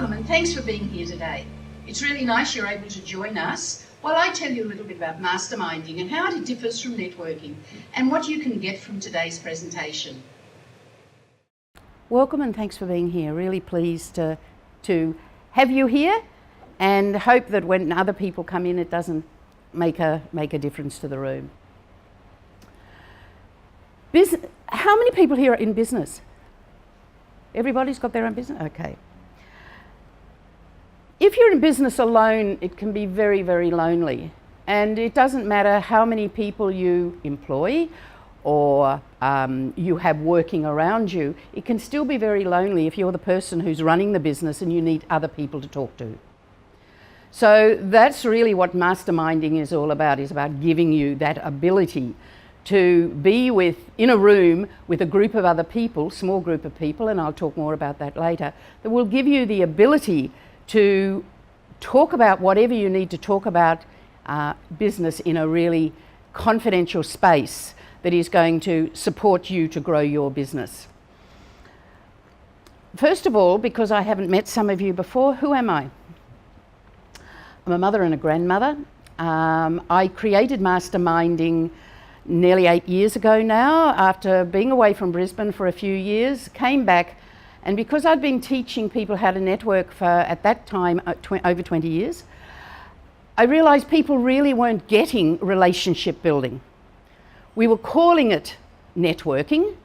Welcome and thanks for being here today. It's really nice you're able to join us while I tell you a little bit about masterminding and how it differs from networking and what you can get from today's presentation. Welcome and thanks for being here. Really pleased to have you here, and hope that when other people come in it doesn't make a difference to the room. How many people here are in business? Everybody's got their own business? Okay. If you're in business alone, it can be very, very lonely. And it doesn't matter how many people you employ or you have working around you, it can still be very lonely if you're the person who's running the business and you need other people to talk to. So that's really what masterminding is all about, is about giving you that ability to be in a room with a group of other people, small group of people, and I'll talk more about that later, that will give you the ability to talk about whatever you need to talk about business in a really confidential space that is going to support you to grow your business. First of all, because I haven't met some of you before, who am I? I'm a mother and a grandmother. I created Masterminding nearly 8 years ago now, after being away from Brisbane for a few years, came back, and because I'd been teaching people how to network for, at that time, over 20 years, I realised people really weren't getting relationship building. We were calling it networking,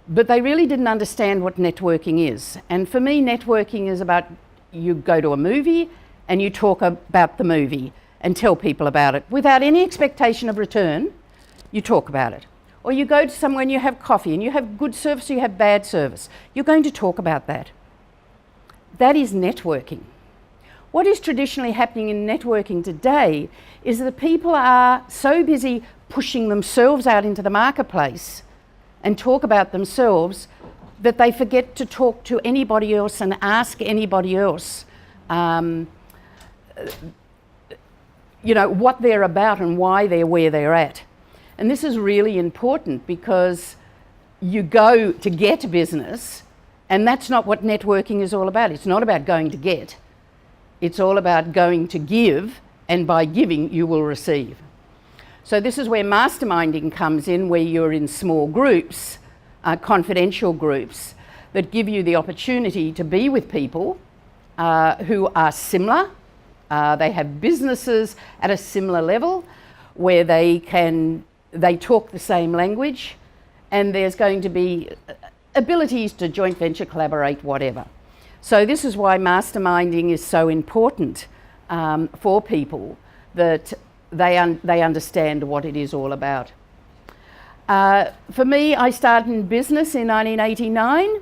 but they really didn't understand what networking is. And for me, networking is about, you go to a movie and you talk about the movie and tell people about it without any expectation of return. You talk about it. Or you go to somewhere and you have coffee and you have good service or you have bad service. You're going to talk about that. That is networking. What is traditionally happening in networking today is that people are so busy pushing themselves out into the marketplace and talk about themselves that they forget to talk to anybody else and ask anybody else what they're about and why they're where they're at. And this is really important because you go to get business, and that's not what networking is all about. It's not about going to get. It's all about going to give, and by giving you will receive. So this is where masterminding comes in, where you're in small groups, confidential groups, that give you the opportunity to be with people who are similar. They have businesses at a similar level, where they talk the same language, and there's going to be abilities to joint venture, collaborate, whatever. So this is why masterminding is so important for people, that they understand what it is all about. For me, I started in business in 1989.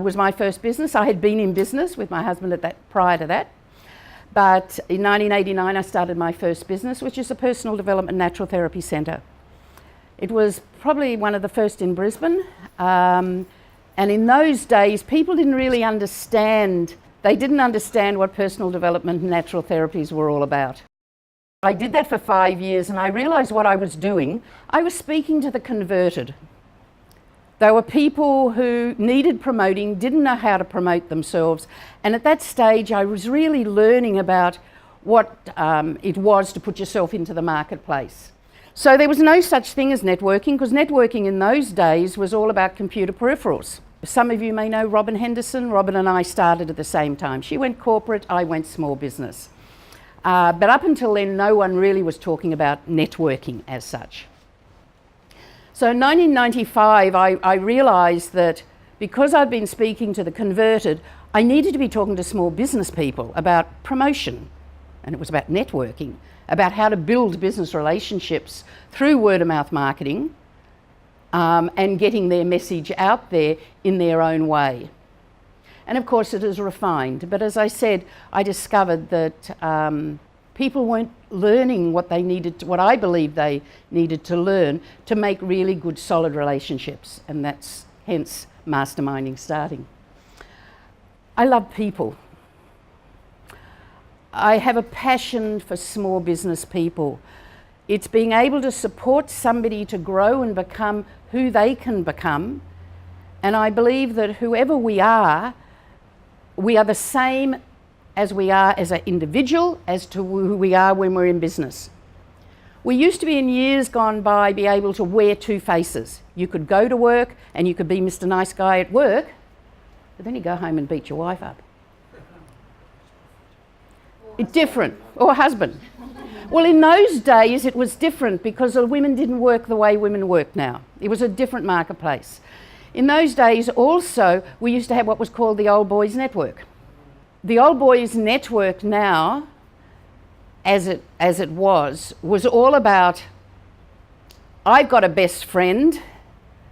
Was my first business. I had been in business with my husband prior to that. But in 1989, I started my first business, which is a personal development natural therapy centre. It was probably one of the first in Brisbane. And in those days, people didn't really understand, they didn't understand what personal development and natural therapies were all about. I did that for 5 years, and I realised what I was doing. I was speaking to the converted. There were people who needed promoting, didn't know how to promote themselves, and at that stage I was really learning about what it was to put yourself into the marketplace. So there was no such thing as networking, because networking in those days was all about computer peripherals. Some of you may know Robin Henderson. Robin and I started at the same time. She went corporate, I went small business. But up until then, no one really was talking about networking as such. So in 1995, I realised that because I'd been speaking to the converted, I needed to be talking to small business people about promotion. And it was about networking, about how to build business relationships through word-of-mouth marketing and getting their message out there in their own way. And of course it is refined, but as I said, I discovered that people weren't learning what I believed they needed to learn to make really good, solid relationships, and that's hence masterminding starting. I love people. I have a passion for small business people. It's being able to support somebody to grow and become who they can become, and I believe that whoever we are, we are the same as we are as an individual as to who we are when we're in business. We used to be, in years gone by, be able to wear two faces. You could go to work and you could be Mr. Nice Guy at work, but then you go home and beat your wife up. Different, or husband. Well, in those days it was different because the women didn't work the way women work now. It was a different marketplace. In those days also we used to have what was called the old boys network. The old boys network now, as it was all about, I've got a best friend,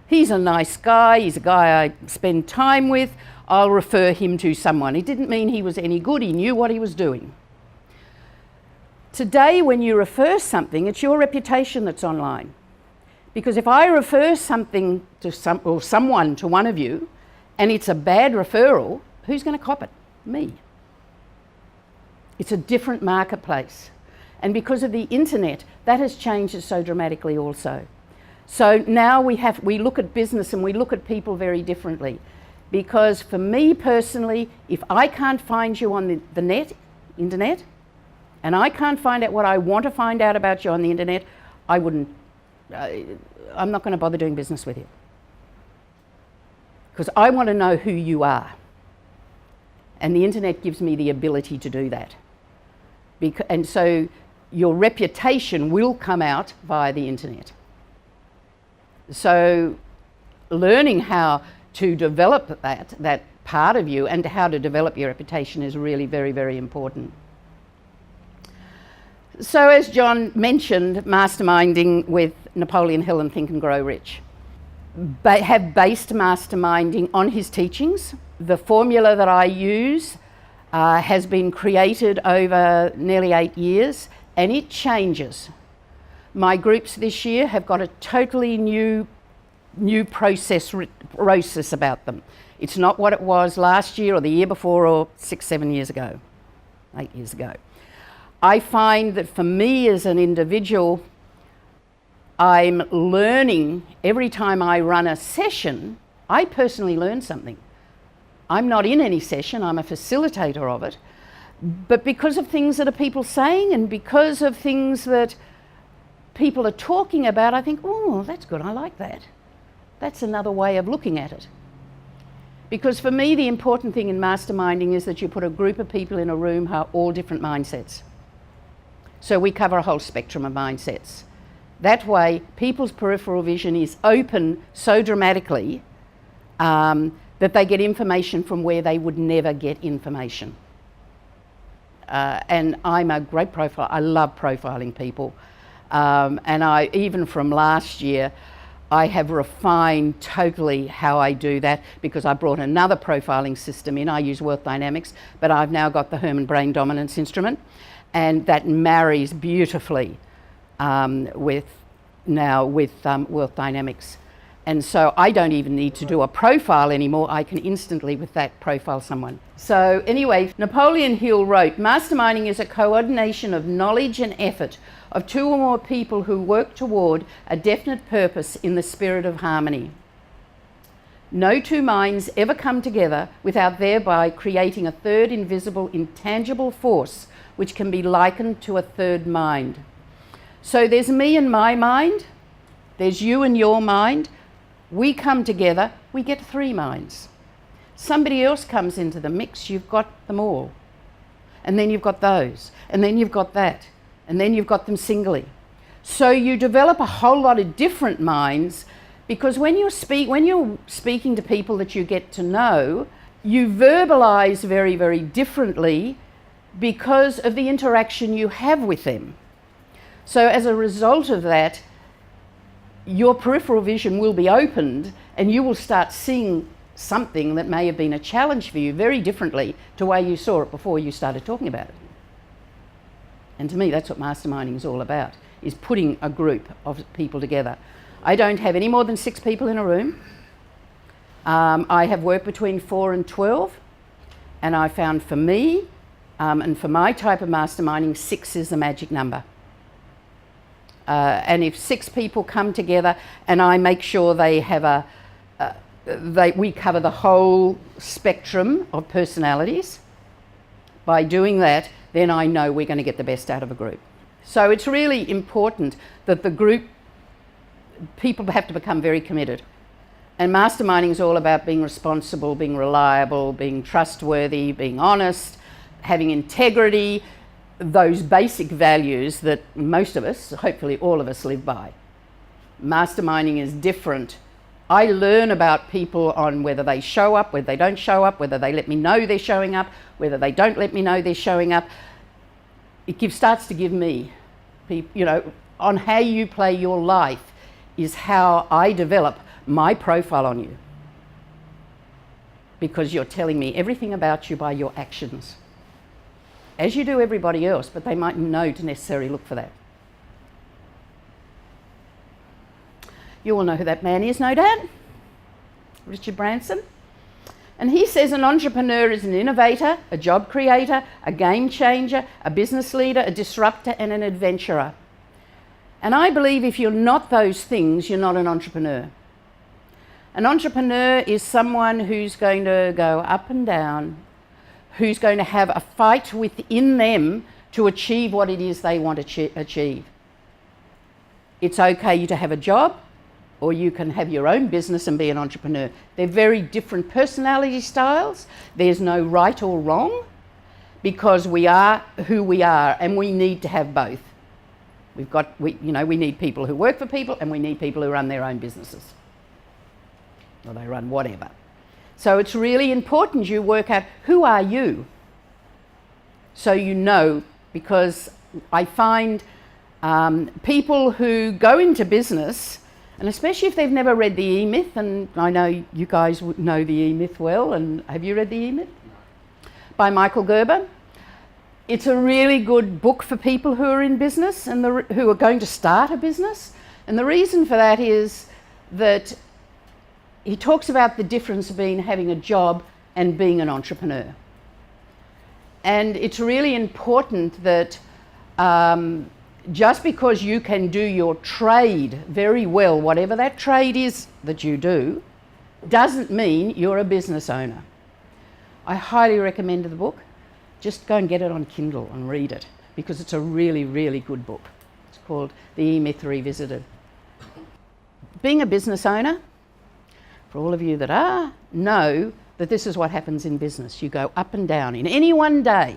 he's a nice guy, he's a guy I spend time with, I'll refer him to someone. It didn't mean he was any good, he knew what he was doing. Today, when you refer something, it's your reputation that's online. Because if I refer something to someone to one of you, and it's a bad referral, who's going to cop it? Me. It's a different marketplace. And because of the internet, that has changed it so dramatically also. So now we look at business and we look at people very differently. Because for me personally, if I can't find you on the internet, and I can't find out what I want to find out about you on the internet, I'm not going to bother doing business with you. Because I want to know who you are. And the internet gives me the ability to do that. And so your reputation will come out via the internet. So learning how to develop that part of you and how to develop your reputation is really very, very important. So as John mentioned, masterminding with Napoleon Hill and Think and Grow Rich. Have based masterminding on his teachings. The formula that I use has been created over nearly 8 years, and it changes. My groups this year have got a totally new process about them. It's not what it was last year or the year before or 6-7 years ago, 8 years ago. I find that for me as an individual, I'm learning every time I run a session. I personally learn something. I'm not in any session, I'm a facilitator of it. But because of things that are people saying and because of things that people are talking about, I think, oh, that's good, I like that. That's another way of looking at it. Because for me, the important thing in masterminding is that you put a group of people in a room who are all different mindsets. So we cover a whole spectrum of mindsets. That way, people's peripheral vision is open so dramatically that they get information from where they would never get information. And I'm a great profiler. I love profiling people. And even from last year, I have refined totally how I do that because I brought another profiling system in. I use Wealth Dynamics, but I've now got the Herman Brain Dominance instrument, and that marries beautifully with Wealth Dynamics. And so I don't even need to do a profile anymore. I can instantly, with that, profile someone. So anyway, Napoleon Hill wrote, "Masterminding is a coordination of knowledge and effort of two or more people who work toward a definite purpose in the spirit of harmony. No two minds ever come together without thereby creating a third invisible, intangible force which can be likened to a third mind." So there's me and my mind, there's you and your mind. We come together, we get three minds. Somebody else comes into the mix, you've got them all. And then you've got those, and then you've got that, and then you've got them singly. So you develop a whole lot of different minds, because when you're speaking to people that you get to know, you verbalize very, very differently because of the interaction you have with them. So as a result of that, your peripheral vision will be opened and you will start seeing something that may have been a challenge for you very differently to the way you saw it before you started talking about it. And to me, that's what masterminding is all about, is putting a group of people together. I don't have any more than 6 people in a room. I have worked between 4 and 12, and I found for me, and for my type of masterminding, 6 is the magic number. And if 6 people come together and I make sure they have we cover the whole spectrum of personalities. By doing that, then I know we're going to get the best out of a group. So it's really important that the group, people have to become very committed. And masterminding is all about being responsible, being reliable, being trustworthy, being honest, having integrity, those basic values that most of us, hopefully all of us, live by. Masterminding is different. I learn about people on whether they show up, whether they don't show up, whether they let me know they're showing up, whether they don't let me know they're showing up. It starts to give me, on how you play your life is how I develop my profile on you. Because you're telling me everything about you by your actions. As you do everybody else, but they mightn't know to necessarily look for that. You all know who that man is, no doubt? Richard Branson. And he says an entrepreneur is an innovator, a job creator, a game changer, a business leader, a disruptor, and an adventurer. And I believe if you're not those things, you're not an entrepreneur. An entrepreneur is someone who's going to go up and down, who's going to have a fight within them to achieve what it is they want to achieve. It's okay to have a job, or you can have your own business and be an entrepreneur. They're very different personality styles. There's no right or wrong, because we are who we are, and we need to have both. We need people who work for people, and we need people who run their own businesses, or they run whatever. So it's really important you work out who are you, so you know, because I find people who go into business, and especially if they've never read the E-Myth, and I know you guys know the E-Myth well, and have you read the E-Myth? By Michael Gerber. It's a really good book for people who are in business and who are going to start a business. And the reason for that is that he talks about the difference between having a job and being an entrepreneur. And it's really important that just because you can do your trade very well, whatever that trade is that you do, doesn't mean you're a business owner. I highly recommend the book. Just go and get it on Kindle and read it, because it's a really, really good book. It's called The E-Myth Revisited. Being a business owner, for all of you that are, know that this is what happens in business. You go up and down. In any one day,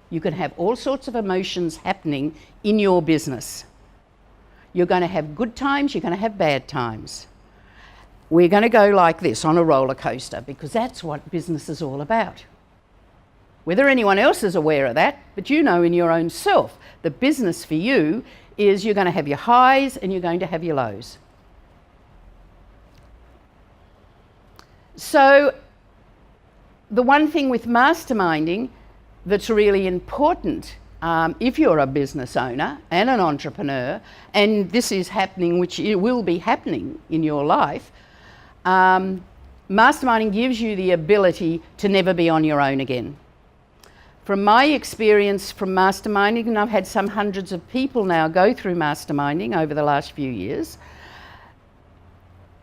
you can have all sorts of emotions happening in your business. You're going to have good times, you're going to have bad times. We're going to go like this on a roller coaster, because that's what business is all about. Whether anyone else is aware of that, but you know in your own self, the business for you is you're going to have your highs and you're going to have your lows. So the one thing with masterminding that's really important, if you're a business owner and an entrepreneur, and this is happening, which it will be happening in your life, masterminding gives you the ability to never be on your own again. From my experience from masterminding, and I've had some hundreds of people now go through masterminding over the last few years,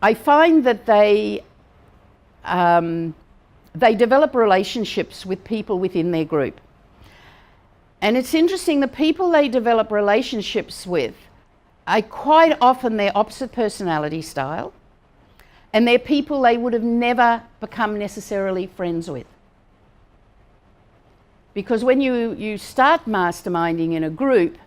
I find that they develop relationships with people within their group. And it's interesting, the people they develop relationships with are quite often their opposite personality style, and they're people they would have never become necessarily friends with. Because when you start masterminding in a group,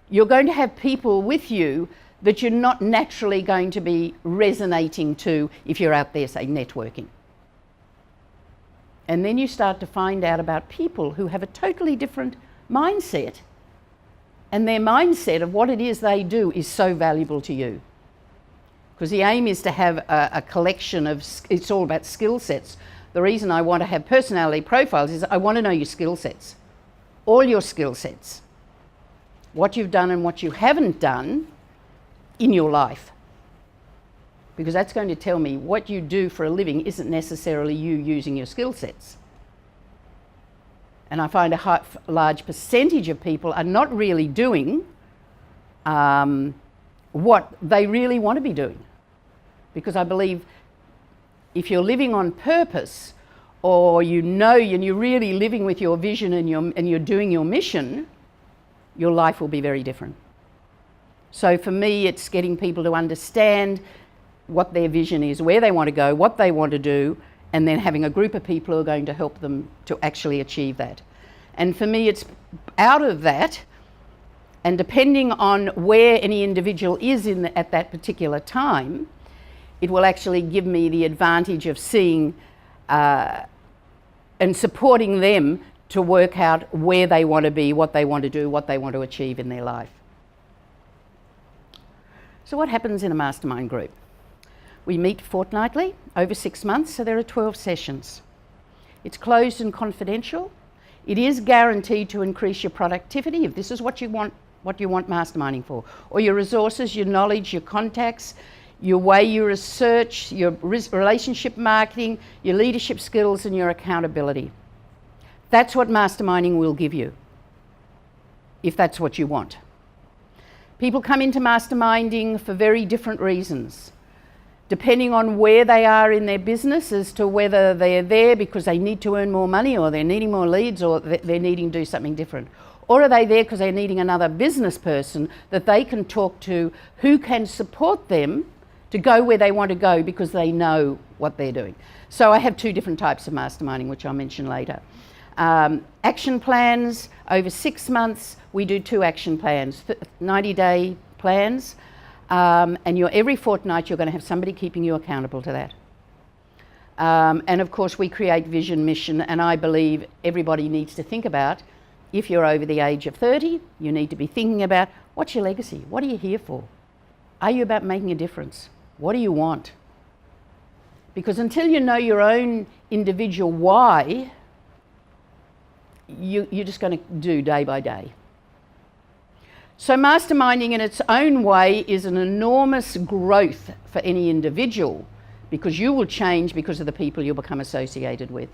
you're going to have people with you that you're not naturally going to be resonating to if you're out there, say, networking. And then you start to find out about people who have a totally different mindset, and their mindset of what it is they do is so valuable to you. Because the aim is to have a collection of, it's all about skill sets. The reason I want to have personality profiles is I want to know your skill sets, all your skill sets, what you've done and what you haven't done in your life. Because that's going to tell me what you do for a living isn't necessarily you using your skill sets. And I find a large percentage of people are not really doing what they really want to be doing. Because I believe if you're living on purpose, or you know and you're really living with your vision and you're doing your mission, your life will be very different. So for me, it's getting people to understand what their vision is, where they want to go, what they want to do, and then having a group of people who are going to help them to actually achieve that. And for me, it's out of that, and depending on where any individual is at that particular time, it will actually give me the advantage of seeing and supporting them to work out where they want to be, what they want to do, what they want to achieve in their life. So what happens in a mastermind group? We meet fortnightly over 6 months, so there are 12 sessions. It's closed and confidential. It is guaranteed to increase your productivity if this is what you want masterminding for, or your resources, your knowledge, your contacts, your way you research, your relationship marketing, your leadership skills, and your accountability. That's what masterminding will give you, if that's what you want. People come into masterminding for very different reasons, depending on where they are in their business, as to whether they're there because they need to earn more money, or they're needing more leads, or they're needing to do something different. Or are they there because they're needing another business person that they can talk to, who can support them to go where they want to go because they know what they're doing. So I have 2 different types of masterminding, which I'll mention later. Action plans, over 6 months, we do 2 action plans, 90-day plans, and every fortnight you're going to have somebody keeping you accountable to that. And of course we create vision, mission, and I believe everybody needs to think about, if you're over the age of 30, you need to be thinking about, what's your legacy? What are you here for? Are you about making a difference? What do you want? Because until you know your own individual why, you're just going to do day by day. So masterminding in its own way is an enormous growth for any individual, because you will change because of the people you'll become associated with.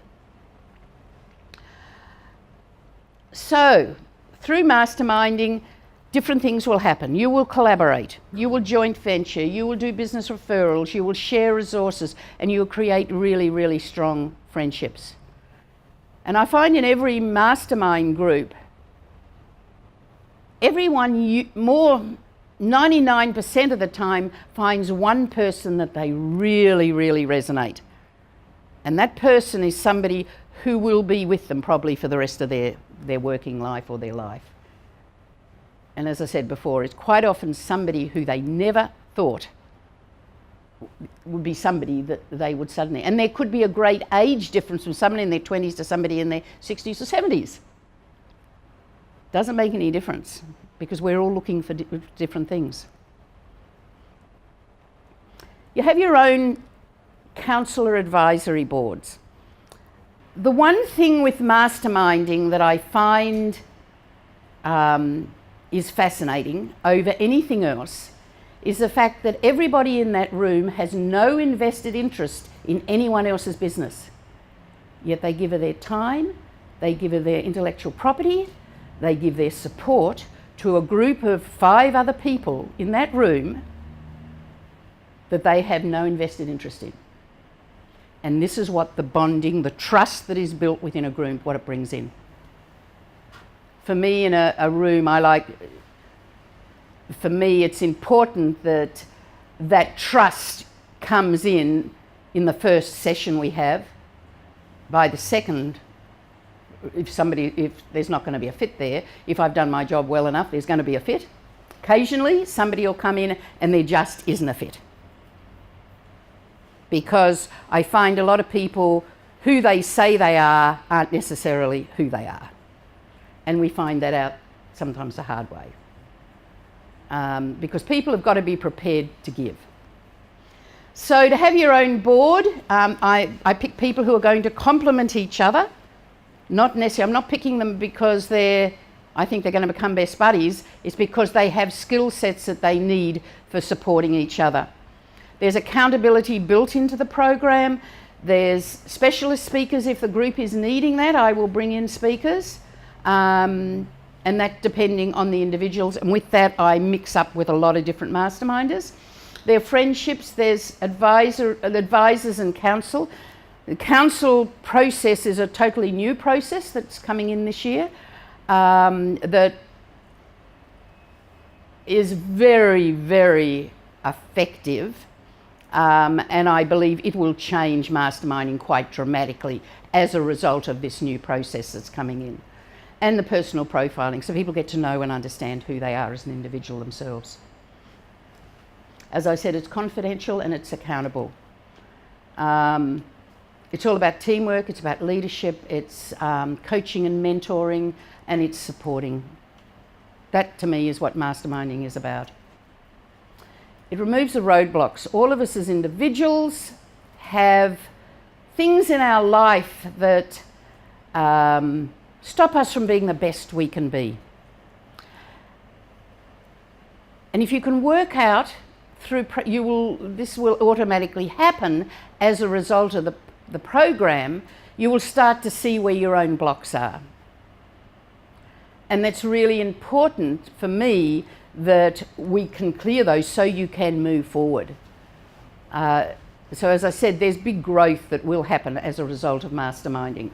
So through masterminding, different things will happen. You will collaborate, you will joint venture, you will do business referrals, you will share resources, and you will create really, really strong friendships. And I find in every mastermind group, everyone, 99% of the time, finds one person that they really, really resonate. And that person is somebody who will be with them probably for the rest of their working life or their life. And as I said before, it's quite often somebody who they never thought would be somebody that they would suddenly... And there could be a great age difference from somebody in their 20s to somebody in their 60s or 70s. Doesn't make any difference, because we're all looking for different things. You have your own counsellor advisory boards. The one thing with masterminding that I find is fascinating over anything else is the fact that everybody in that room has no invested interest in anyone else's business. Yet they give her their time, they give her their intellectual property, they give their support to a group of 5 other people in that room that they have no invested interest in. And this is what the bonding, the trust that is built within a group, what it brings in. For me, in a room, for me, it's important that that trust comes in the first session we have. By the second, if there's not going to be a fit there, if I've done my job well enough, there's going to be a fit. Occasionally, somebody will come in and there just isn't a fit. Because I find a lot of people, who they say they are, aren't necessarily who they are. And we find that out sometimes the hard way. Because people have got to be prepared to give. So to have your own board, I pick people who are going to complement each other. Not necessarily, I'm not picking them because I think they're going to become best buddies. It's because they have skill sets that they need for supporting each other. There's accountability built into the program. There's specialist speakers. If the group is needing that, I will bring in speakers. And that depending on the individuals. And with that, I mix up with a lot of different masterminders. There are friendships, there's advisors and counsel. The counsel process is a totally new process that's coming in this year that is very, very effective, and I believe it will change masterminding quite dramatically as a result of this new process that's coming in. And the personal profiling, so people get to know and understand who they are as an individual themselves. As I said, it's confidential and it's accountable. It's all about teamwork, it's about leadership, it's coaching and mentoring, and it's supporting. That to me is what masterminding is about. It removes the roadblocks. All of us as individuals have things in our life that stop us from being the best we can be. And if you can work out through, this will automatically happen as a result of the program, you will start to see where your own blocks are. And that's really important for me, that we can clear those so you can move forward. So as I said, there's big growth that will happen as a result of masterminding.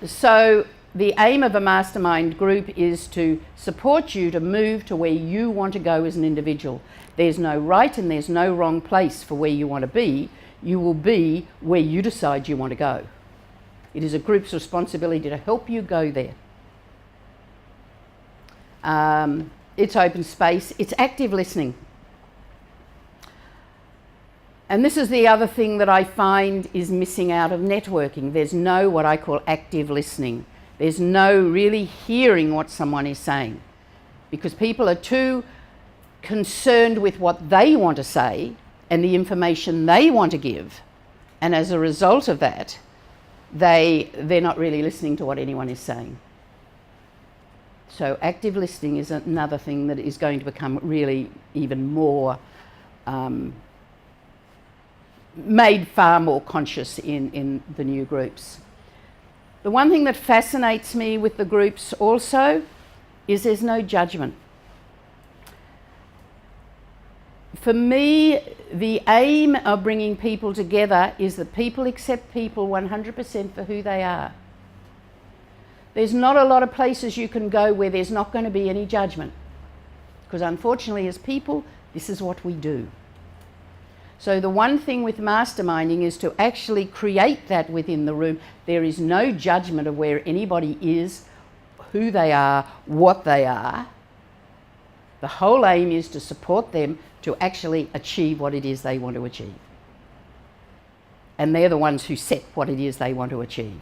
So the aim of a mastermind group is to support you to move to where you want to go as an individual. There's no right and there's no wrong place for where you want to be. You will be where you decide you want to go. It is a group's responsibility to help you go there. It's open space, it's active listening. And this is the other thing that I find is missing out of networking. There's no what I call active listening. There's no really hearing what someone is saying, because people are too concerned with what they want to say and the information they want to give. And as a result of that, they're not really listening to what anyone is saying. So active listening is another thing that is going to become really even more made far more conscious in the new groups. The one thing that fascinates me with the groups also is there's no judgment. For me, the aim of bringing people together is that people accept people 100% for who they are. There's not a lot of places you can go where there's not going to be any judgment, because unfortunately as people, this is what we do. So the one thing with masterminding is to actually create that within the room. There is no judgment of where anybody is, who they are, what they are. The whole aim is to support them to actually achieve what it is they want to achieve. And they're the ones who set what it is they want to achieve.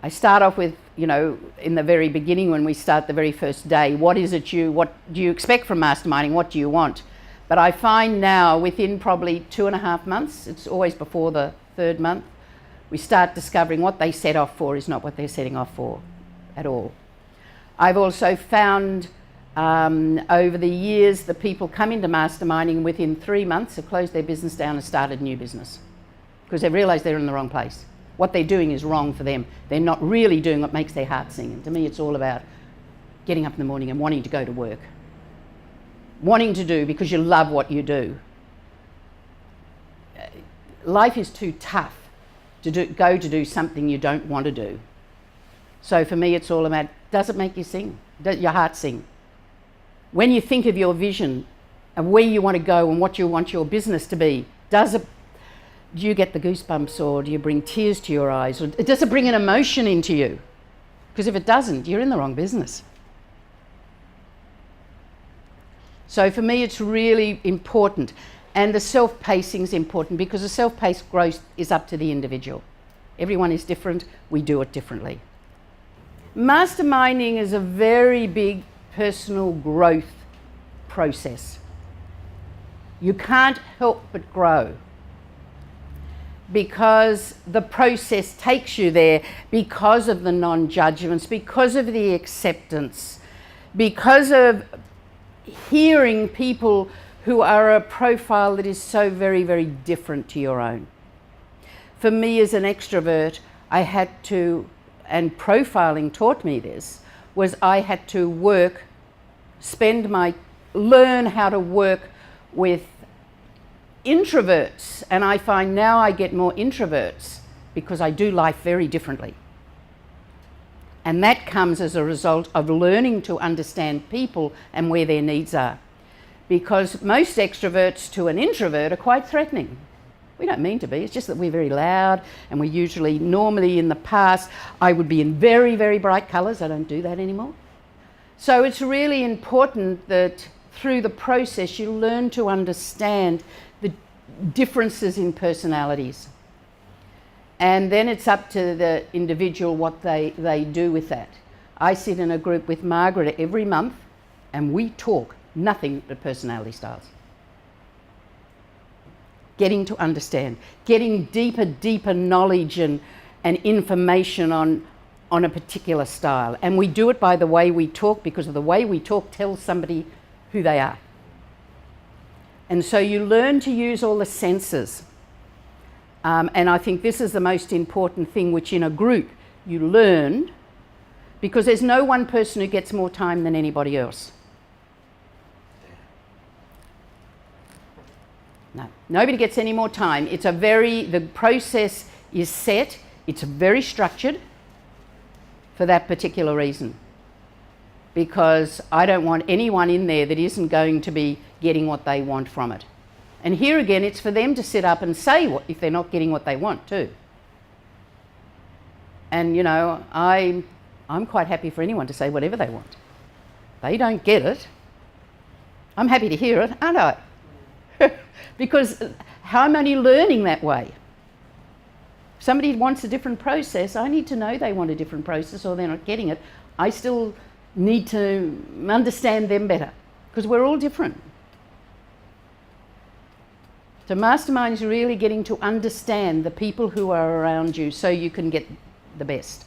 I start off with, in the very beginning when we start the very first day, what do you expect from masterminding? What do you want? But I find now within probably 2.5 months, it's always before the 3rd month, we start discovering what they set off for is not what they're setting off for at all. I've also found over the years that people come into masterminding and within 3 months have closed their business down and started a new business, because they realise they're in the wrong place. What they're doing is wrong for them. They're not really doing what makes their heart sing. And to me, it's all about getting up in the morning and wanting to go to work. Wanting to do because you love what you do. Life is too tough to go to do something you don't want to do. So for me, it's all about, does it make you sing? Does your heart sing? When you think of your vision and where you want to go and what you want your business to be, do you get the goosebumps, or do you bring tears to your eyes, or does it bring an emotion into you? Because if it doesn't, you're in the wrong business. So for me, it's really important. And the self-pacing is important, because the self-paced growth is up to the individual. Everyone is different. We do it differently. Masterminding is a very big personal growth process. You can't help but grow, because the process takes you there, because of the non-judgments, because of the acceptance, because of hearing people who are a profile that is so very, very different to your own. For me as an extrovert, I had to, and profiling taught me this, was I had to spend my learn how to work with introverts, and I find now I get more introverts because I do life very differently. And that comes as a result of learning to understand people and where their needs are. Because most extroverts to an introvert are quite threatening. We don't mean to be, it's just that we're very loud, and we're usually, normally in the past, I would be in very, very bright colours. I don't do that anymore. So it's really important that through the process you learn to understand the differences in personalities. And then it's up to the individual what they do with that. I sit in a group with Margaret every month and we talk nothing but personality styles. Getting to understand, getting deeper knowledge and information on a particular style. And we do it by the way we talk, because of the way we talk tells somebody who they are. And so you learn to use all the senses. And I think this is the most important thing, which in a group you learn, because there's no one person who gets more time than anybody else. No, nobody gets any more time. The process is set, it's very structured for that particular reason. Because I don't want anyone in there that isn't going to be getting what they want from it. And here again, it's for them to sit up and say if they're not getting what they want too. And you know, I'm quite happy for anyone to say whatever they want. They don't get it. I'm happy to hear it, aren't I? Because how am I learning that way? If somebody wants a different process, I need to know they want a different process or they're not getting it. I still need to understand them better because we're all different. So Mastermind is really getting to understand the people who are around you so you can get the best.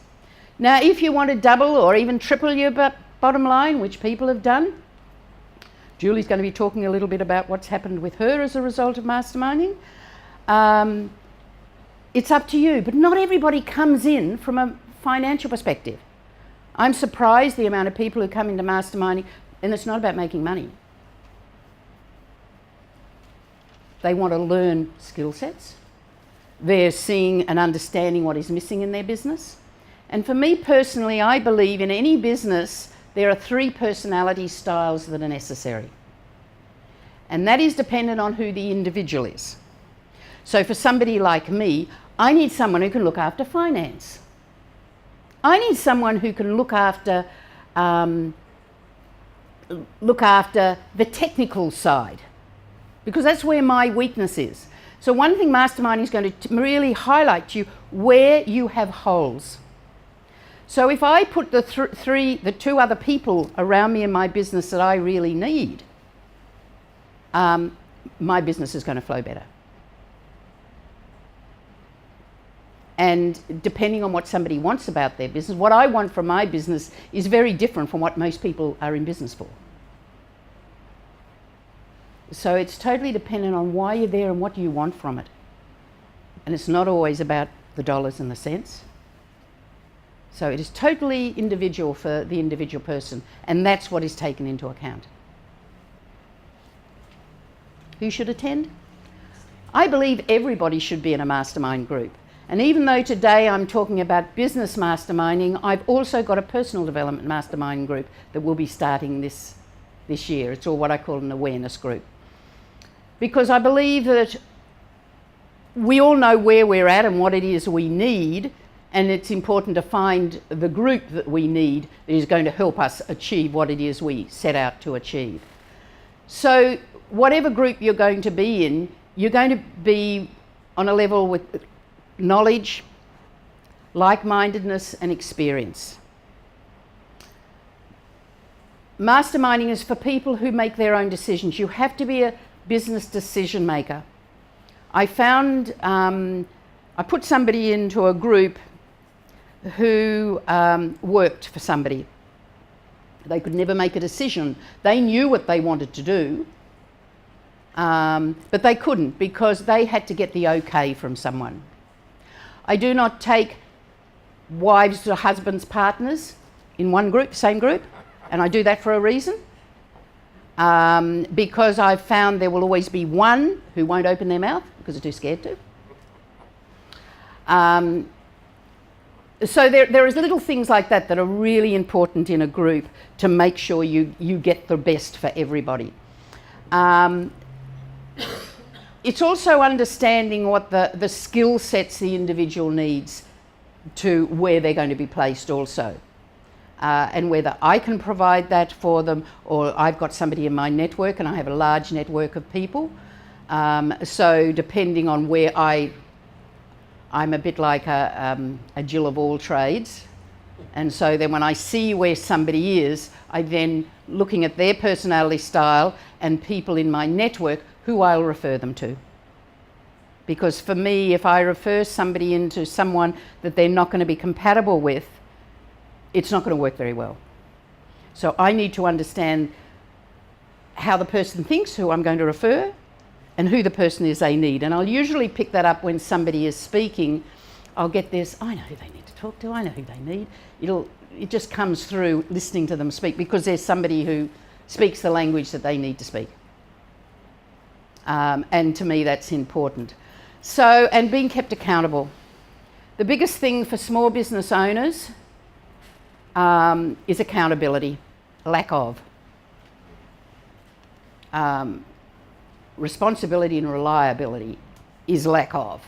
Now, if you want to double or even triple your bottom line, which people have done, Julie's going to be talking a little bit about what's happened with her as a result of masterminding. It's up to you, but not everybody comes in from a financial perspective. I'm surprised the amount of people who come into masterminding, and it's not about making money. They want to learn skill sets. They're seeing and understanding what is missing in their business. And for me personally, I believe in any business, there are 3 personality styles that are necessary. And that is dependent on who the individual is. So for somebody like me, I need someone who can look after finance. I need someone who can look after the technical side, because that's where my weakness is. So one thing Mastermind is going to really highlight to you where you have holes. So if I put the 2 other people around me in my business that I really need, my business is going to flow better. And depending on what somebody wants about their business, what I want from my business is very different from what most people are in business for. So it's totally dependent on why you're there and what you want from it. And it's not always about the dollars and the cents. So it is totally individual for the individual person, and that's what is taken into account. Who should attend? I believe everybody should be in a mastermind group. And even though today I'm talking about business masterminding, I've also got a personal development mastermind group that will be starting this year. It's all what I call an awareness group. Because I believe that we all know where we're at and what it is we need, and it's important to find the group that we need that is going to help us achieve what it is we set out to achieve. So whatever group you're going to be in, you're going to be on a level with knowledge, like-mindedness and experience. Masterminding is for people who make their own decisions. You have to be a business decision maker. I found, I put somebody into a group who worked for somebody. They could never make a decision. They knew what they wanted to do, but they couldn't because they had to get the okay from someone. I do not take wives or husbands, partners in one group, same group, and I do that for a reason. because I've found there will always be one who won't open their mouth because they're too scared to. So there is little things like that that are really important in a group to make sure you get the best for everybody. It's also understanding what the skill sets the individual needs to where they're going to be placed also. And whether I can provide that for them, or I've got somebody in my network, and I have a large network of people. So depending on where I'm a bit like a Jill of all trades. And so then when I see where somebody is, I then, looking at their personality style and people in my network, who I'll refer them to. Because for me, if I refer somebody into someone that they're not going to be compatible with, it's not going to work very well. So I need to understand how the person thinks, who I'm going to refer, and who the person is they need. And I'll usually pick that up when somebody is speaking. I'll get this, I know who they need to talk to, I know who they need. It just comes through listening to them speak, because there's somebody who speaks the language that they need to speak. And to me, that's important. So, and being kept accountable. The biggest thing for small business owners is accountability, lack of. Responsibility and reliability is lack of.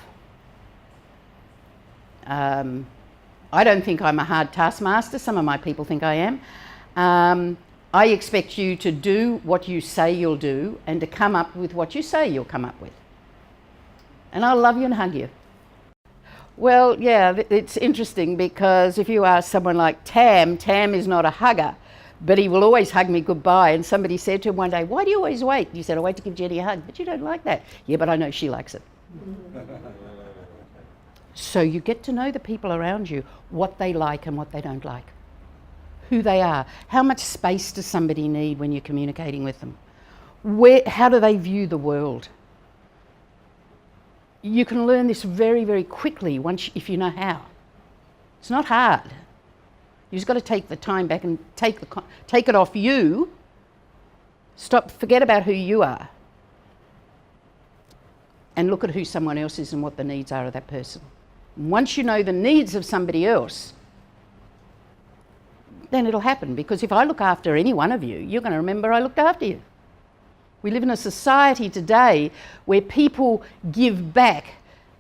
I don't think I'm a hard taskmaster. Some of my people think I am. I expect you to do what you say you'll do and to come up with what you say you'll come up with. And I'll love you and hug you. Well, yeah, it's interesting, because if you ask someone like Tam is not a hugger, but he will always hug me goodbye. And somebody said to him one day, "Why do you always wait?" He said, "I wait to give Jenny a hug." "But you don't like that." "Yeah, but I know she likes it." So you get to know the people around you, what they like and what they don't like, who they are, how much space does somebody need when you're communicating with them, how do they view the world. You can learn this very, very quickly if you know how. It's not hard. You've just got to take the time back and take it off you. Forget about who you are, and look at who someone else is and what the needs are of that person. Once you know the needs of somebody else, then it'll happen. Because if I look after any one of you, you're going to remember I looked after you. We live in a society today where people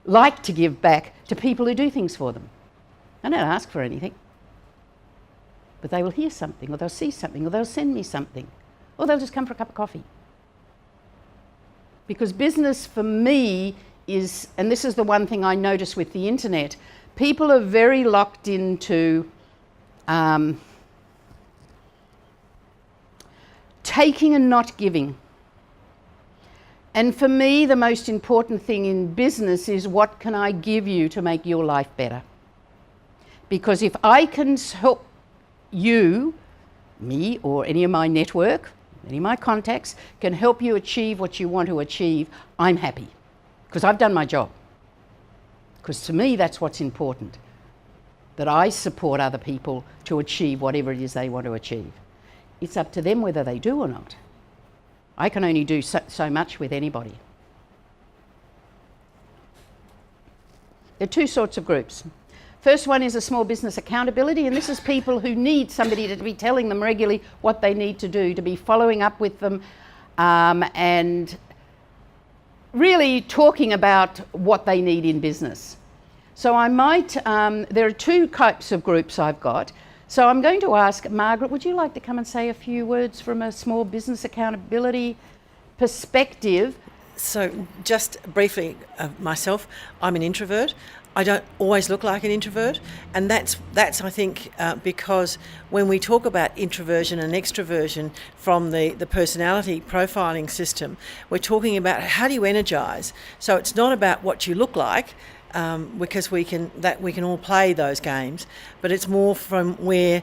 like to give back to people who do things for them. They don't ask for anything. But they will hear something, or they'll see something, or they'll send me something, or they'll just come for a cup of coffee. Because business for me is, and this is the one thing I notice with the internet, people are very locked into taking and not giving. And for me, the most important thing in business is, what can I give you to make your life better? Because if I can help you, me, or any of my network, any of my contacts, can help you achieve what you want to achieve, I'm happy. Because I've done my job. Because to me, that's what's important. That I support other people to achieve whatever it is they want to achieve. It's up to them whether they do or not. I can only do so much with anybody. There are two sorts of groups. First one is a small business accountability, and this is people who need somebody to be telling them regularly what they need to do, to be following up with them, and really talking about what they need in business. So I might, there are two types of groups I've got. So I'm going to ask Margaret, would you like to come and say a few words from a small business accountability perspective? So just briefly, myself, I'm an introvert. I don't always look like an introvert, and that's I think, because when we talk about introversion and extroversion from the personality profiling system, we're talking about how do you energise. So it's not about what you look like, because we can all play those games, but it's more from where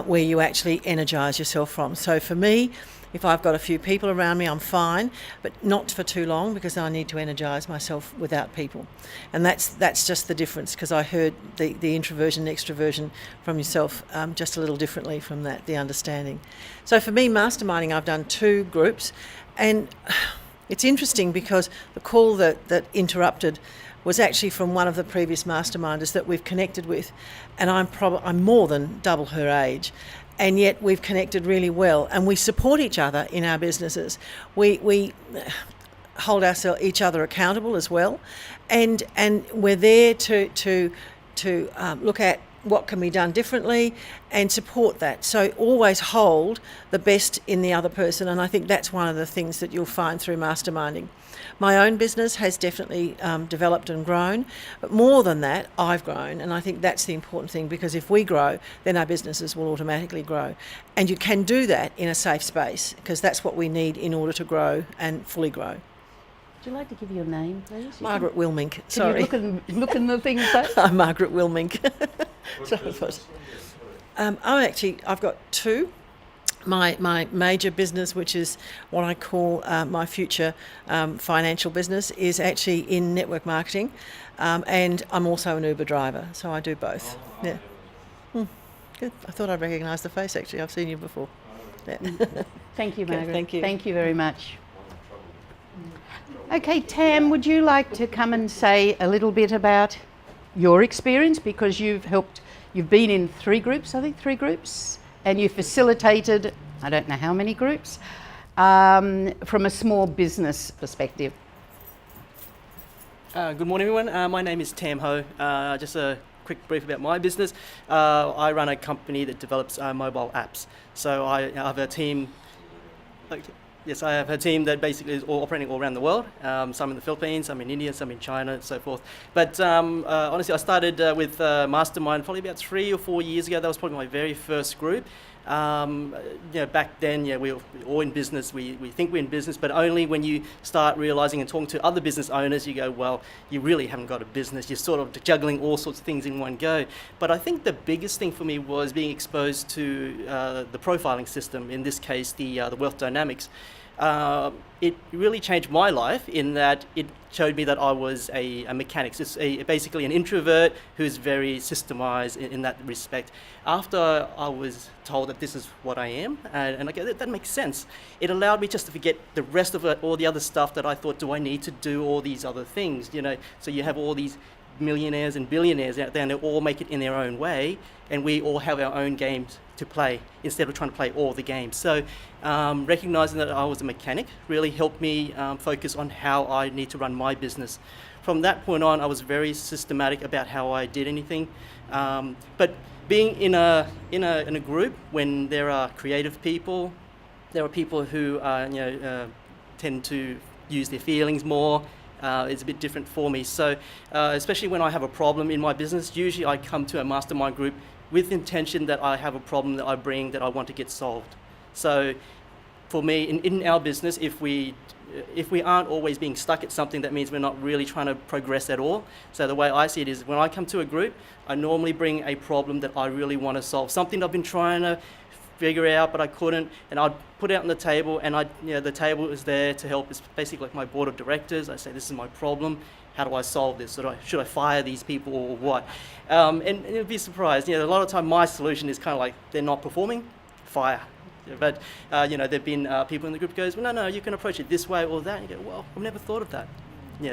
you actually energise yourself from. So for me, if I've got a few people around me, I'm fine, but not for too long, because I need to energise myself without people. And that's just the difference, because I heard the introversion and extroversion from yourself just a little differently from that, the understanding. So for me, masterminding, I've done 2 groups, and it's interesting because the call that interrupted was actually from one of the previous masterminders that we've connected with, and I'm more than double her age. And yet we've connected really well, and we support each other in our businesses. We hold each other accountable as well, and we're there to look at what can be done differently and support that. So always hold the best in the other person, and I think that's one of the things that you'll find through masterminding. My own business has definitely developed and grown, but more than that, I've grown, and I think that's the important thing, because if we grow, then our businesses will automatically grow. And you can do that in a safe space, because that's what we need in order to grow and fully grow. Would you like to give your name, please? Margaret Wilmink. Sorry. Sorry. Look in the thing, though. I'm Margaret Wilmink. I've got 2. My major business, which is what I call my future financial business, is actually in network marketing, and I'm also an Uber driver, so I do both. Yeah. Good. I thought I'd recognise the face, actually. I've seen you before. Yeah. Thank you, Margaret. Okay, thank you. Thank you very much. Okay, Tam, would you like to come and say a little bit about your experience, because you've been in 3 groups, and you facilitated, I don't know how many groups, from a small business perspective. Good morning, everyone. My name is Tam Ho. Just a quick brief about my business. I run a company that develops mobile apps. So I have a team. Yes, I have a team that basically is operating all around the world. Some in the Philippines, some in India, some in China, and so forth. But honestly, I started with Mastermind probably about 3 or 4 years ago. That was probably my very first group. Back then, we were all in business. We think we're in business, but only when you start realising and talking to other business owners, you go, well, you really haven't got a business. You're sort of juggling all sorts of things in one go. But I think the biggest thing for me was being exposed to the profiling system, in this case, the wealth dynamics. It really changed my life in that it showed me that I was a mechanic. It's basically an introvert who's very systemized in that respect. After I was told that this is what I am, and I go, that makes sense. It allowed me just to forget the rest of all the other stuff that I thought, do I need to do all these other things? So you have all these millionaires and billionaires out there, and they all make it in their own way, and we all have our own games to play instead of trying to play all the games. So recognizing that I was a mechanic really helped me focus on how I need to run my business. From that point on, I was very systematic about how I did anything. But being in a group when there are creative people, there are people who tend to use their feelings more. It's a bit different for me. So especially when I have a problem in my business, usually I come to a mastermind group with intention that I have a problem that I bring that I want to get solved. So for me, in our business, if we aren't always being stuck at something, that means we're not really trying to progress at all. So the way I see it is, when I come to a group, I normally bring a problem that I really want to solve, something I've been trying to figure out but I couldn't, and I'd put it out on the table, and the table is there to help. It's basically like my board of directors. I say, this is my problem. How do I solve this? Should I fire these people or what? And you'll be surprised. A lot of time my solution is kind of like, they're not performing, fire. But there've been people in the group goes, well, no, you can approach it this way or that. And you go, well, I've never thought of that.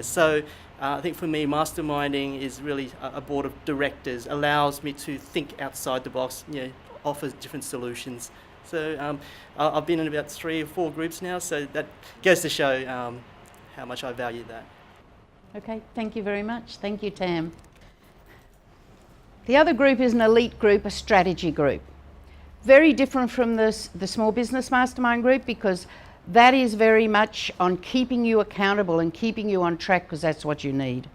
So I think for me, masterminding is really a board of directors, allows me to think outside the box, offers different solutions. So I've been in about 3 or 4 groups now, so that goes to show how much I value that. Okay, thank you very much. Thank you, Tam. The other group is an elite group, a strategy group. Very different from the small business mastermind group, because that is very much on keeping you accountable and keeping you on track, because that's what you need.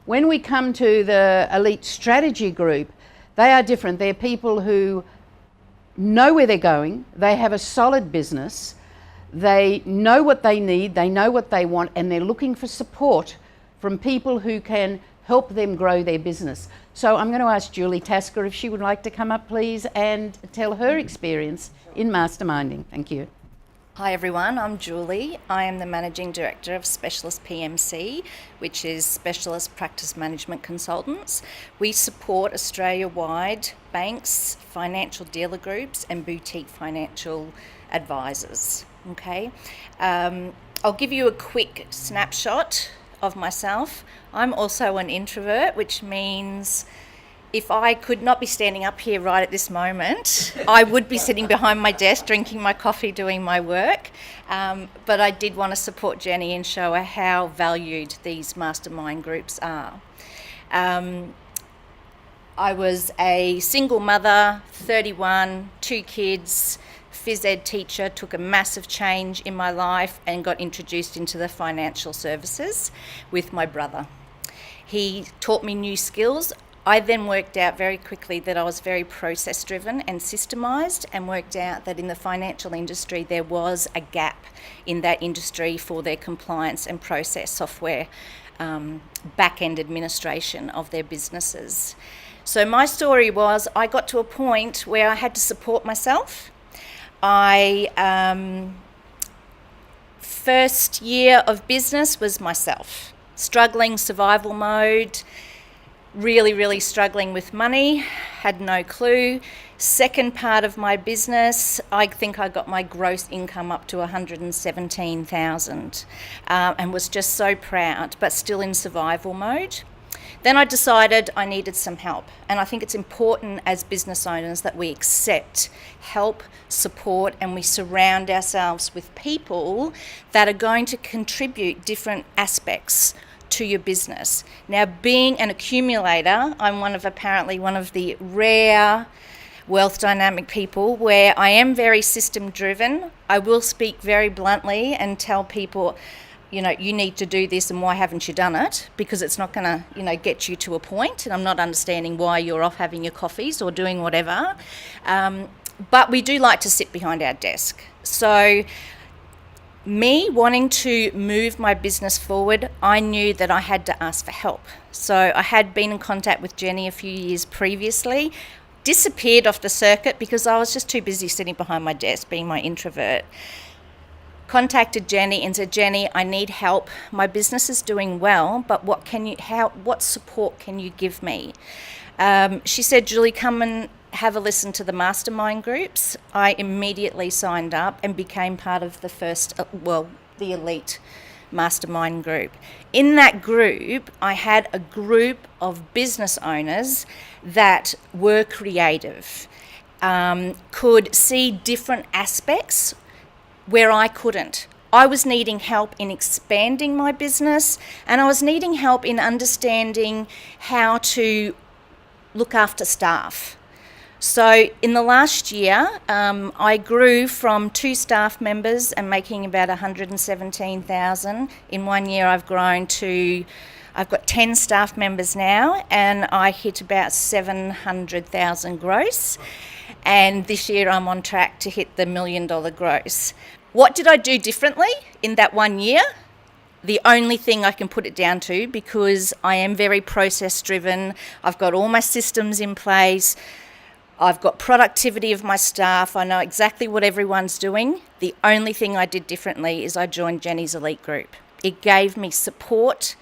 When we come to the elite strategy group, they are different. They're people who know where they're going, they have a solid business, they know what they need, they know what they want, and they're looking for support from people who can help them grow their business. So I'm going to ask Julie Tasker if she would like to come up, please, and tell her experience in masterminding. Thank you. Hi everyone, I'm Julie. I am the Managing Director of Specialist PMC, which is Specialist Practice Management Consultants. We support Australia-wide banks, financial dealer groups and boutique financial advisors. Okay, I'll give you a quick snapshot of myself. I'm also an introvert, which means if I could not be standing up here right at this moment, I would be sitting behind my desk drinking my coffee, doing my work. But I did want to support Jennie and show her how valued these mastermind groups are. I was a single mother, 31, 2 kids, phys ed teacher, took a massive change in my life and got introduced into the financial services with my brother. He taught me new skills. I then worked out very quickly that I was very process driven and systemised, and worked out that in the financial industry there was a gap in that industry for their compliance and process software back-end administration of their businesses. So my story was I got to a point where I had to support myself. First year of business was myself, struggling, survival mode, really struggling with money, had no clue. Second part of my business, I think I got my gross income up to 117,000 and was just so proud, but still in survival mode. Then I decided I needed some help, and I think it's important as business owners that we accept help, support, and we surround ourselves with people that are going to contribute different aspects to your business. Now, being an accumulator, I'm apparently one of the rare wealth dynamic people where I am very system driven. I will speak very bluntly and tell people, you need to do this and why haven't you done it? Because it's not going to, get you to a point, and I'm not understanding why you're off having your coffees or doing whatever. But we do like to sit behind our desk. So me wanting to move my business forward, I knew that I had to ask for help. So I had been in contact with Jennie a few years previously, disappeared off the circuit because I was just too busy sitting behind my desk, being my introvert. Contacted Jennie and said, Jennie, I need help. My business is doing well, but what support can you give me? She said, Julie, come and have a listen to the mastermind groups. I immediately signed up and became part of the elite mastermind group. In that group, I had a group of business owners that were creative, could see different aspects where I couldn't. I was needing help in expanding my business, and I was needing help in understanding how to look after staff. So in the last year, I grew from 2 staff members and making about 117,000. In 1 year, I've got 10 staff members now, and I hit about 700,000 gross. And this year, I'm on track to hit the $1 million gross. What did I do differently in that 1 year? The only thing I can put it down to, because I am very process driven, I've got all my systems in place, I've got productivity of my staff, I know exactly what everyone's doing. The only thing I did differently is I joined Jennie's elite group. It gave me support,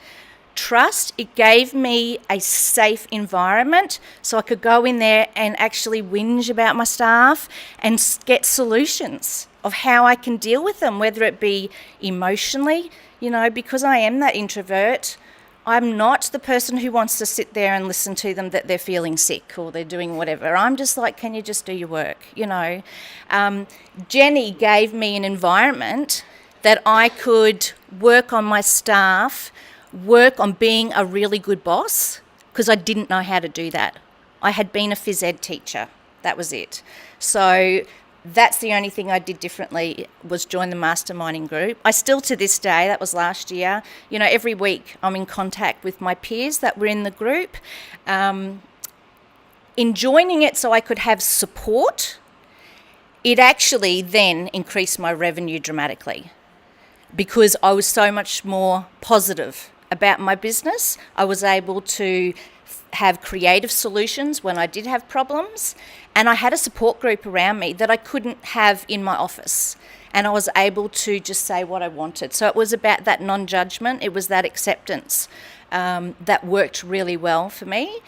trust, it gave me a safe environment so I could go in there and actually whinge about my staff and get solutions of how I can deal with them, whether it be emotionally, because I am that introvert. I'm not the person who wants to sit there and listen to them that they're feeling sick or they're doing whatever. I'm just like, can you just do your work, Jennie gave me an environment that I could work on my staff, work on being a really good boss, because I didn't know how to do that. I had been a phys ed teacher. That was it. So that's the only thing I did differently, was join the masterminding group. I still, to this day, that was last year, every week I'm in contact with my peers that were in the group. In joining it so I could have support, it actually then increased my revenue dramatically because I was so much more positive about my business. I was able to have creative solutions when I did have problems, and I had a support group around me that I couldn't have in my office, and I was able to just say what I wanted. So it was about that non-judgment, it was that acceptance that worked really well for me.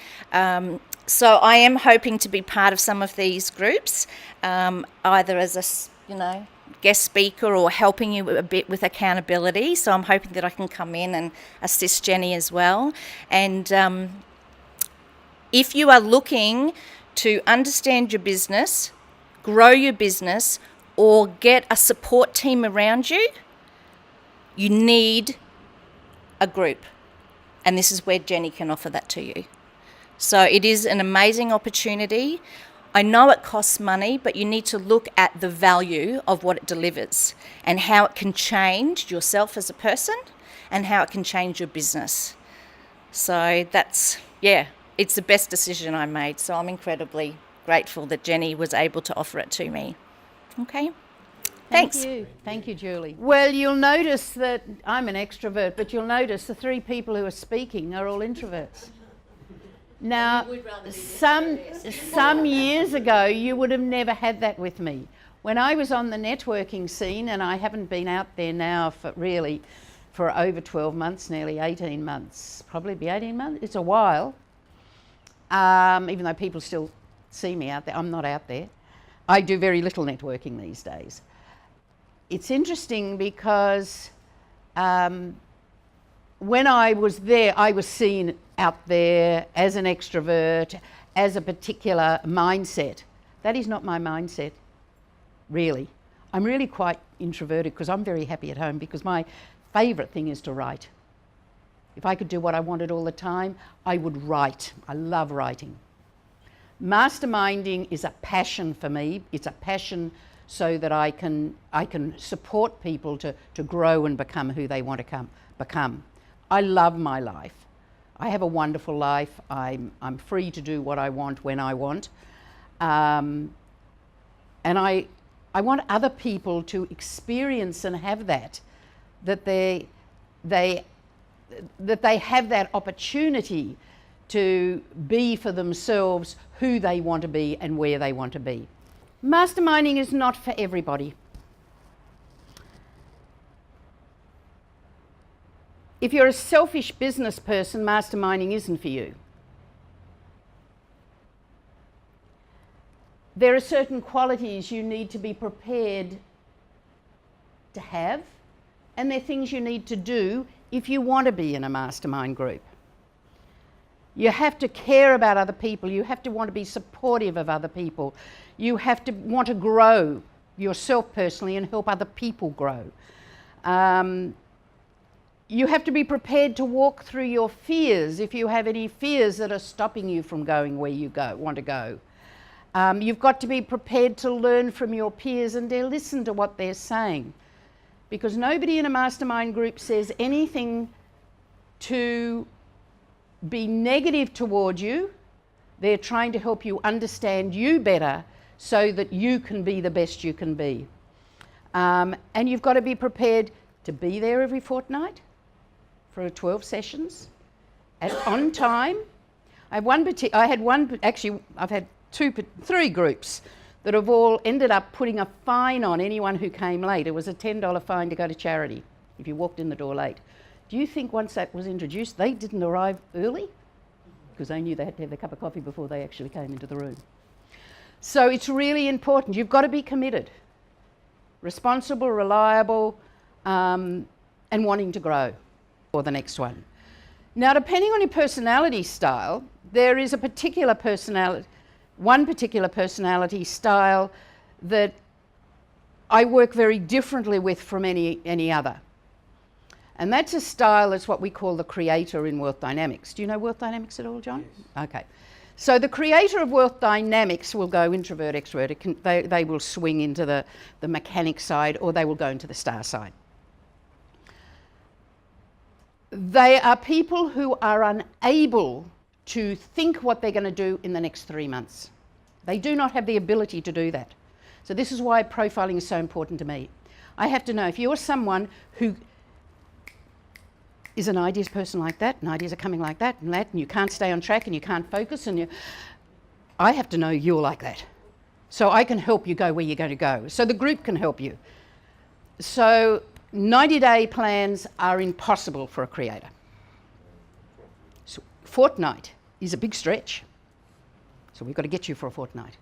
So I am hoping to be part of some of these groups, either as a guest speaker or helping you a bit with accountability. So I'm hoping that I can come in and assist Jennie as well. And if you are looking to understand your business, grow your business, or get a support team around you, you need a group. And this is where Jennie can offer that to you. So it is an amazing opportunity. I know it costs money, but you need to look at the value of what it delivers and how it can change yourself as a person and how it can change your business. So that's, it's the best decision I made. So I'm incredibly grateful that Jennie was able to offer it to me. Okay. Thanks. Thank you, Julie. Well, you'll notice that I'm an extrovert, but you'll notice the three people who are speaking are all introverts. Now, some years ago, you would have never had that with me. When I was on the networking scene, and I haven't been out there now for over 12 months, nearly 18 months, probably be 18 months, it's a while, even though people still see me out there, I'm not out there. I do very little networking these days. It's interesting because when I was there, I was seen out there as an extrovert, as a particular mindset. That is not my mindset, really. I'm really quite introverted because I'm very happy at home, because my favourite thing is to write. If I could do what I wanted all the time, I would write. I love writing. Masterminding is a passion for me. It's a passion so that I can support people to grow and become who they want to become. I love my life. I have a wonderful life. I'm free to do what I want when I want. And I want other people to experience and have that they have that opportunity to be for themselves who they want to be and where they want to be. Masterminding is not for everybody. If you're a selfish business person, masterminding isn't for you. There are certain qualities you need to be prepared to have, and there are things you need to do if you want to be in a mastermind group. You have to care about other people. You have to want to be supportive of other people. You have to want to grow yourself personally and help other people grow. You have to be prepared to walk through your fears if you have any fears that are stopping you from going where you want to go. You've got to be prepared to learn from your peers and to listen to what they're saying, because nobody in a mastermind group says anything to be negative toward you. They're trying to help you understand you better so that you can be the best you can be. And you've got to be prepared to be there every fortnight for 12 sessions on time. I've had three groups that have all ended up putting a fine on anyone who came late. It was a $10 fine to go to charity if you walked in the door late. Do you think once that was introduced, they didn't arrive early? Because they knew they had to have their cup of coffee before they actually came into the room. So it's really important. You've got to be committed, responsible, reliable, and wanting to grow for the next one. Now, depending on your personality style, there is one particular personality style that I work very differently with from any other. And that's a style that's what we call the creator in Wealth Dynamics. Do you know Wealth Dynamics at all, John? Yes. Okay. So the creator of Wealth Dynamics will go introvert, extrovert. They will swing into the mechanic side, or they will go into the star side. They are people who are unable to think what they're going to do in the next 3 months. They do not have the ability to do that. So this is why profiling is so important to me. I have to know if you're someone who is an ideas person like that, and ideas are coming like that, and you can't stay on track and you can't focus, and I have to know you're like that. So I can help you go where you're going to go. So the group can help you. So 90-day plans are impossible for a creator. So fortnight is a big stretch. So we've got to get you for a fortnight.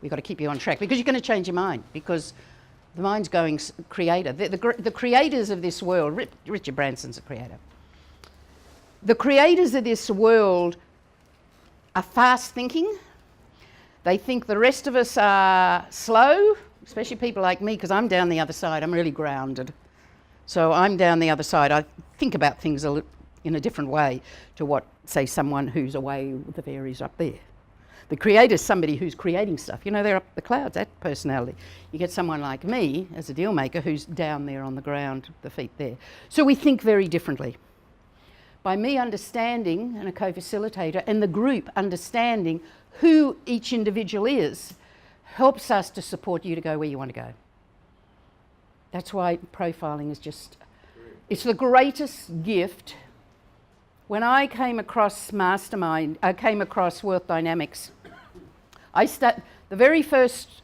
We've got to keep you on track because you're going to change your mind because the mind's going creator. The creators of this world, Richard Branson's a creator. The creators of this world are fast thinking. They think the rest of us are slow, especially people like me, because I'm down the other side. I'm really grounded. So I'm down the other side. I think about things in a different way to what, say, someone who's away with the fairies up there. The creator is somebody who's creating stuff. You know, they're up the clouds, that personality. You get someone like me, as a deal maker, who's down there on the ground, the feet there. So we think very differently. By me understanding, and a co-facilitator, and the group understanding who each individual is, helps us to support you to go where you want to go. That's why profiling is just, it's the greatest gift. When I came across Mastermind, I came across Worth Dynamics. The very first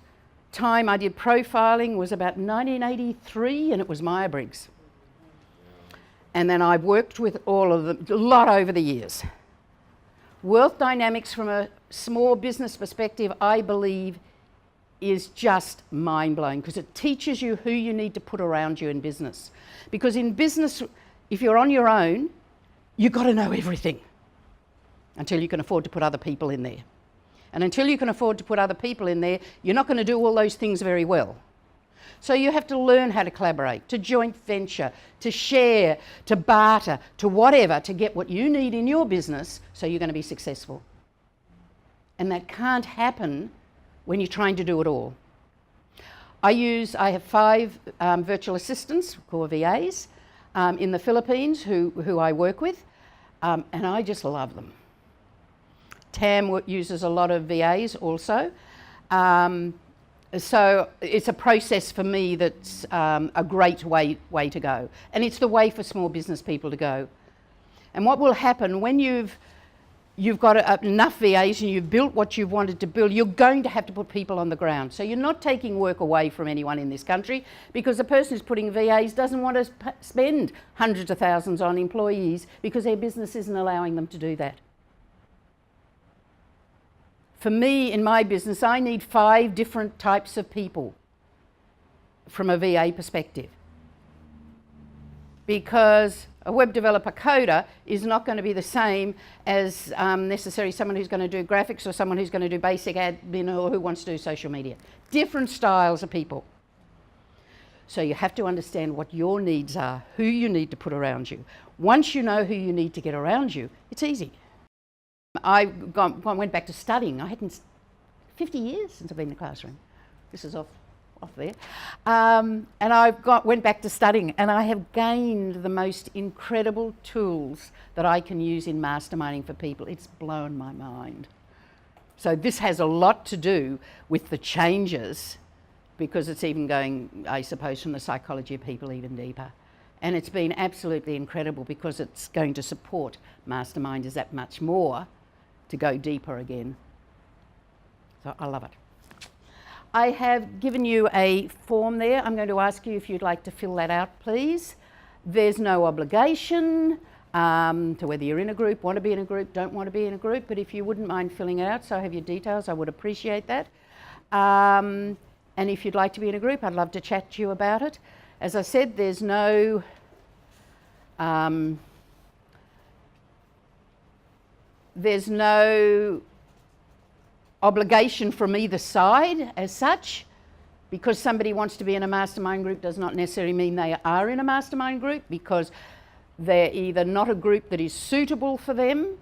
time I did profiling was about 1983, and it was Myers-Briggs. And then I've worked with all of them, a lot over the years. Worth Dynamics from a small business perspective, I believe, is just mind-blowing because it teaches you who you need to put around you in business. Because in business, if you're on your own, you've got to know everything until you can afford to put other people in there. And until you can afford to put other people in there, you're not going to do all those things very well. So you have to learn how to collaborate, to joint venture, to share, to barter, to whatever, to get what you need in your business so you're going to be successful. And that can't happen when you're trying to do it all. I have 5 virtual assistants, called VAs, in the Philippines who I work with, and I just love them. Tam uses a lot of VAs also. So it's a process for me that's a great way to go. And it's the way for small business people to go. And what will happen when you've got enough VAs and you've built what you've wanted to build, you're going to have to put people on the ground. So you're not taking work away from anyone in this country because the person who's putting VAs doesn't want to spend hundreds of thousands on employees because their business isn't allowing them to do that. For me, in my business, I need 5 different types of people from a VA perspective. Because a web developer coder is not going to be the same as necessarily someone who's going to do graphics or someone who's going to do basic admin or who wants to do social media. Different styles of people. So you have to understand what your needs are, who you need to put around you. Once you know who you need to get around you, it's easy. I went back to studying. I hadn't 50 years since I've been in the classroom. This is off there. And I went back to studying, and I have gained the most incredible tools that I can use in masterminding for people. It's blown my mind. So this has a lot to do with the changes, because it's even going, I suppose, from the psychology of people even deeper. And it's been absolutely incredible because it's going to support masterminders that much more to go deeper again. So I love it. I have given you a form there. I'm going to ask you if you'd like to fill that out, please. There's no obligation to whether you're in a group, want to be in a group, don't want to be in a group, but if you wouldn't mind filling it out so I have your details, I would appreciate that. And if you'd like to be in a group, I'd love to chat to you about it. As I said, there's no obligation from either side as such. Because somebody wants to be in a mastermind group does not necessarily mean they are in a mastermind group, because they're either not a group that is suitable for them.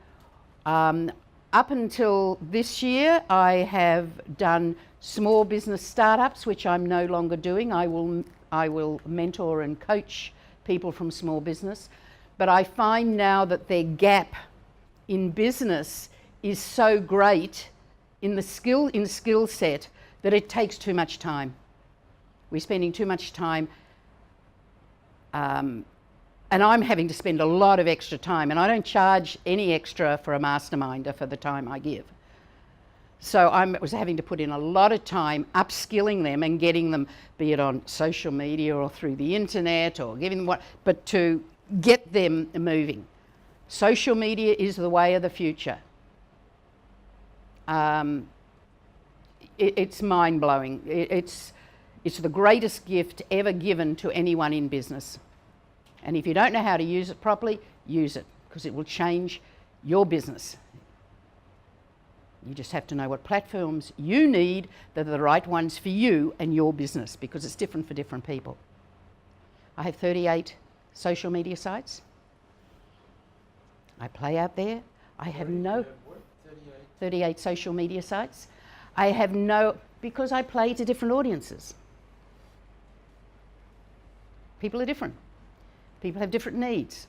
Up until this year, I have done small business startups, which I'm no longer doing. I will mentor and coach people from small business. But I find now that their gap in business is so great in the skill set that it takes too much time. We're spending too much time And I'm having to spend a lot of extra time, and I don't charge any extra for a masterminder for the time I give. So I was having to put in a lot of time upskilling them and getting them, be it on social media or through the internet or giving them but to get them moving. Social media is the way of the future. It's mind-blowing. It's the greatest gift ever given to anyone in business. And if you don't know how to use it properly, use it, because it will change your business. You just have to know what platforms you need that are the right ones for you and your business, because it's different for different people. I have 38 social media sites. I play out there. I have 38 social media sites. I have because I play to different audiences. People are different. People have different needs.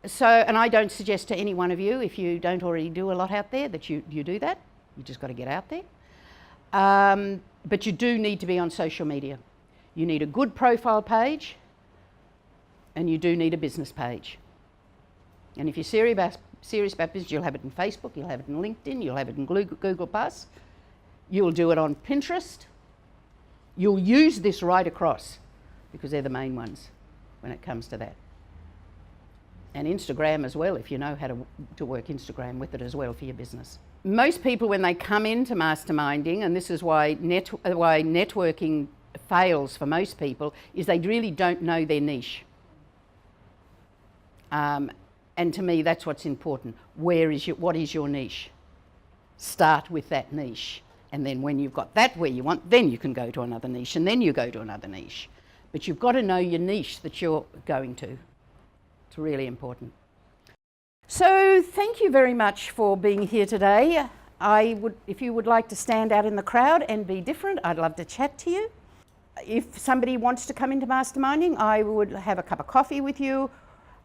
So, and I don't suggest to any one of you, if you don't already do a lot out there, that you do that. You just got to get out there. But you do need to be on social media. You need a good profile page, and you do need a business page. And if you're serious about business, you'll have it in Facebook, you'll have it in LinkedIn, you'll have it in Google+. You'll do it on Pinterest. You'll use this right across, because they're the main ones when it comes to that. And Instagram as well, if you know how to work Instagram with it as well for your business. Most people, when they come into masterminding, and this is why networking fails for most people, is they really don't know their niche. And to me, that's what's important. What is your niche? Start with that niche. And then when you've got that where you want, then you can go to another niche, and then you go to another niche. But you've got to know your niche that you're going to. It's really important. So thank you very much for being here today. If you would like to stand out in the crowd and be different, I'd love to chat to you. If somebody wants to come into masterminding, I would have a cup of coffee with you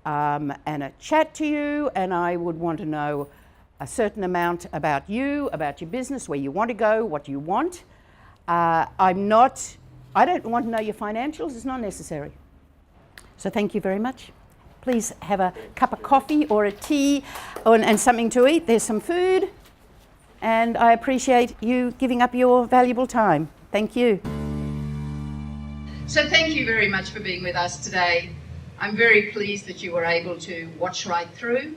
and a chat to you, and I would want to know a certain amount about you, about your business, where you want to go, what you want. I don't want to know your financials. It's not necessary. So thank you very much. Please have a cup of coffee or a tea and something to eat. There's some food, and I appreciate you giving up your valuable time. Thank you. So thank you very much for being with us today. I'm very pleased that you were able to watch right through.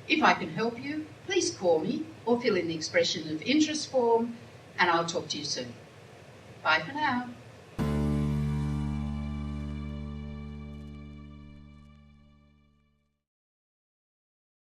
If I can help you, please call me or fill in the expression of interest form, and I'll talk to you soon. Bye for now.